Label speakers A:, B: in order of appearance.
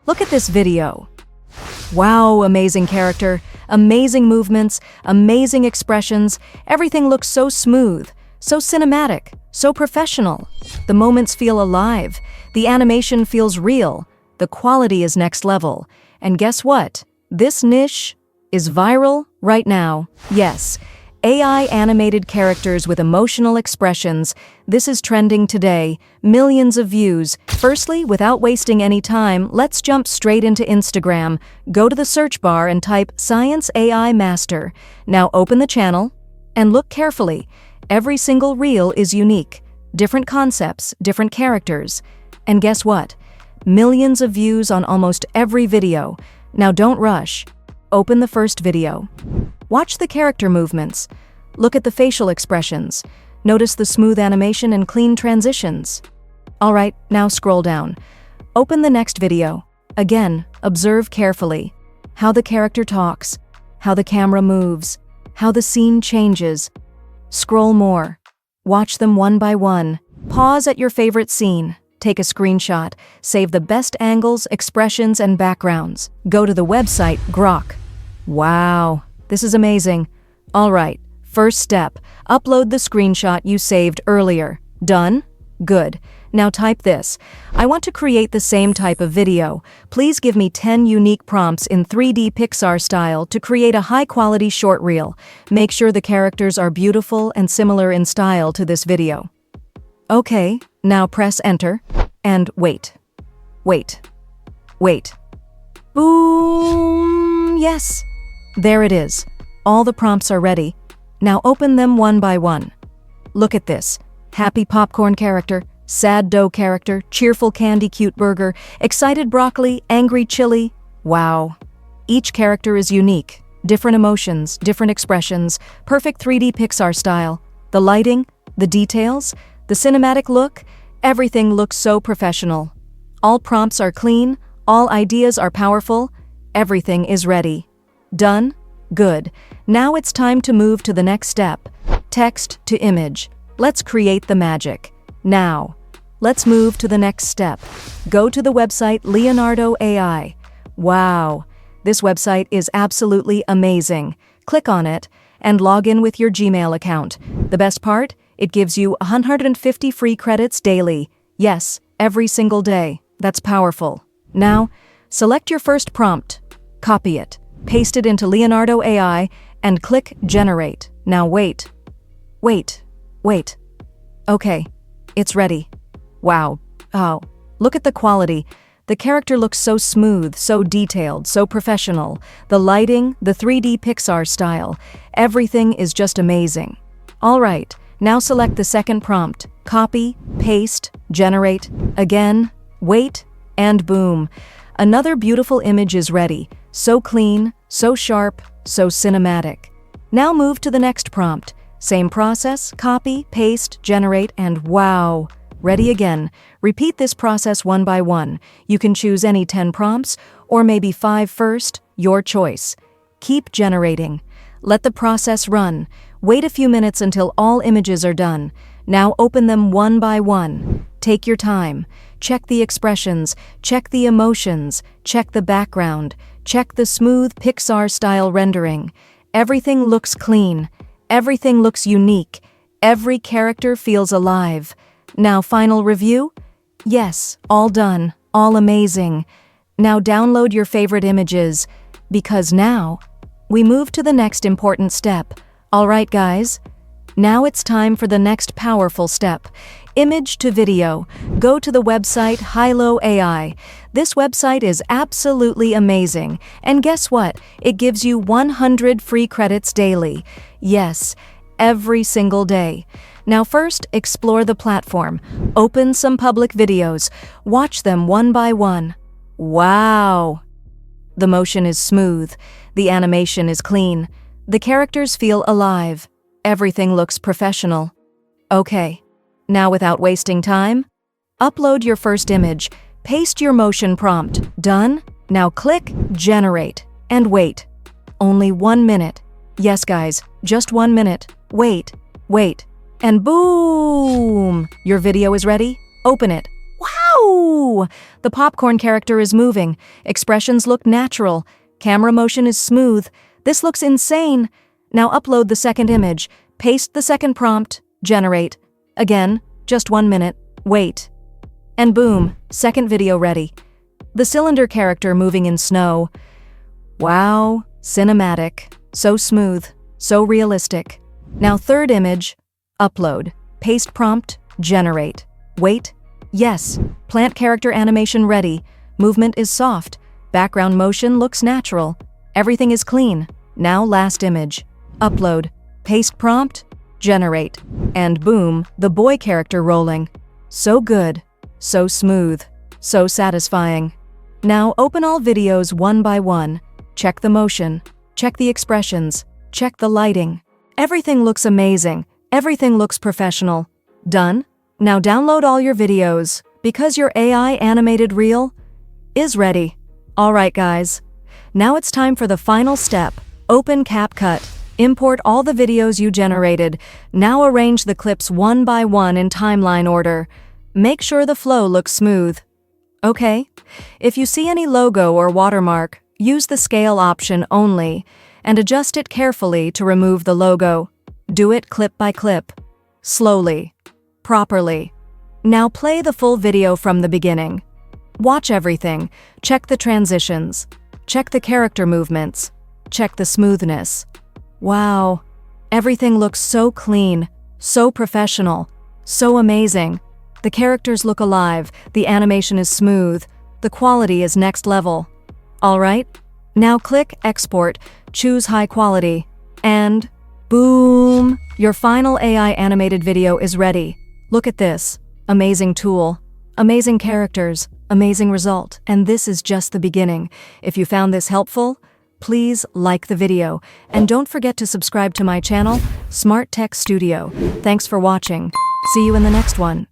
A: Look at this video. Wow, amazing character, amazing movements, amazing expressions. Everything looks so smooth, so cinematic, so professional. The moments feel alive. The animation feels real. The quality is next level. And guess what? This niche is viral right now. Yes, AI animated characters with emotional expressions. This is trending today. Millions of views. Firstly, without wasting any time, let's jump straight into Instagram. Go to the search bar and type Science AI Master. Now open the channel and look carefully. Every single reel is unique. Different concepts, different characters. And guess what? Millions of views on almost every video. Now don't rush. Open the first video. Watch the character movements. Look at the facial expressions. Notice the smooth animation and clean transitions. Alright, now scroll down. Open the next video. Again, observe carefully. How the character talks, how the camera moves, how the scene changes. Scroll more. Watch them one by one. Pause at your favorite scene. Take a screenshot. Save the best angles, expressions, and backgrounds. Go to the website Grok. Wow, this is amazing. All right, first step. Upload the screenshot you saved earlier. Done? Good. Now type this. I want to create the same type of video. Please give me 10 unique prompts in 3D Pixar style to create a high-quality short reel. Make sure the characters are beautiful and similar in style to this video. Okay, now press enter and wait. Wait. Boom! Yes! There it is. All the prompts are ready. Now open them one by one. Look at this. Happy popcorn character, sad dough character, cheerful candy cute burger, excited broccoli, angry chili. Wow. Each character is unique. Different emotions, different expressions, perfect 3D Pixar style. The lighting, the details, the cinematic look, everything looks so professional. All prompts are clean, all ideas are powerful, everything is ready. Done? Good. Now it's time to move to the next step. Text to image. Let's create the magic. Now, let's move to the next step. Go to the website Leonardo AI. Wow, this website is absolutely amazing. Click on it and log in with your Gmail account. The best part? It gives you 150 free credits daily. Yes, every single day. That's powerful. Now, select your first prompt. Copy it. Paste it into Leonardo AI and click Generate. Now wait. Okay, it's ready. Wow. Oh, look at the quality. The character looks so smooth, so detailed, so professional. The lighting, the 3D Pixar style. Everything is just amazing. All right, now select the second prompt. Copy, paste, generate, again, wait, and boom. Another beautiful image is ready. So clean, so sharp, so cinematic. Now move to the next prompt. Same process, copy, paste, generate, and wow. Ready again. Repeat this process one by one. You can choose any 10 prompts, or maybe 5 first, your choice. Keep generating. Let the process run. Wait a few minutes until all images are done. Now open them one by one. Take your time. Check the expressions, check the emotions, check the background, check the smooth Pixar-style rendering. Everything looks clean. Everything looks unique. Every character feels alive. Now final review? Yes, all done, all amazing. Now download your favorite images, because now we move to the next important step. All right, guys? Now it's time for the next powerful step. Image to video. Go to the website Hilo AI. This website is absolutely amazing. And guess what? It gives you 100 free credits daily. Yes, every single day. Now first, explore the platform. Open some public videos. Watch them one by one. Wow! The motion is smooth. The animation is clean. The characters feel alive. Everything looks professional. Okay, now without wasting time, upload your first image. Paste your motion prompt. Done? Now click Generate and wait. Only 1 minute. Yes, guys, just 1 minute. Wait. And boom! Your video is ready. Open it. Wow! The popcorn character is moving. Expressions look natural. Camera motion is smooth. This looks insane. Now upload the second image. Paste the second prompt. Generate. Again, just 1 minute. Wait. And boom, second video ready. The cylinder character moving in snow. Wow, cinematic. So smooth. So realistic. Now third image. Upload. Paste prompt. Generate. Wait. Yes, plant character animation ready. Movement is soft. Background motion looks natural. Everything is clean. Now last image. Upload. Paste prompt. Generate. And boom, the boy character rolling. So good. So smooth. So satisfying. Now open all videos one by one. Check the motion. Check the expressions. Check the lighting. Everything looks amazing. Everything looks professional. Done? Now download all your videos, because your AI animated reel is ready. Alright guys, now it's time for the final step. Open CapCut. Import all the videos you generated. Now arrange the clips one by one in timeline order. Make sure the flow looks smooth. Okay? If you see any logo or watermark, use the scale option only, and adjust it carefully to remove the logo. Do it clip by clip. Slowly. Properly. Now play the full video from the beginning. Watch everything. Check the transitions. Check the character movements. Check the smoothness. Wow. Everything looks so clean, so professional, so amazing. The characters look alive, the animation is smooth, the quality is next level. Alright? Now click Export, choose High Quality, and boom! Your final AI animated video is ready. Look at this. Amazing tool. Amazing characters. Amazing result. And this is just the beginning. If you found this helpful, please like the video. And don't forget to subscribe to my channel, Smart Tech Studio. Thanks for watching. See you in the next one.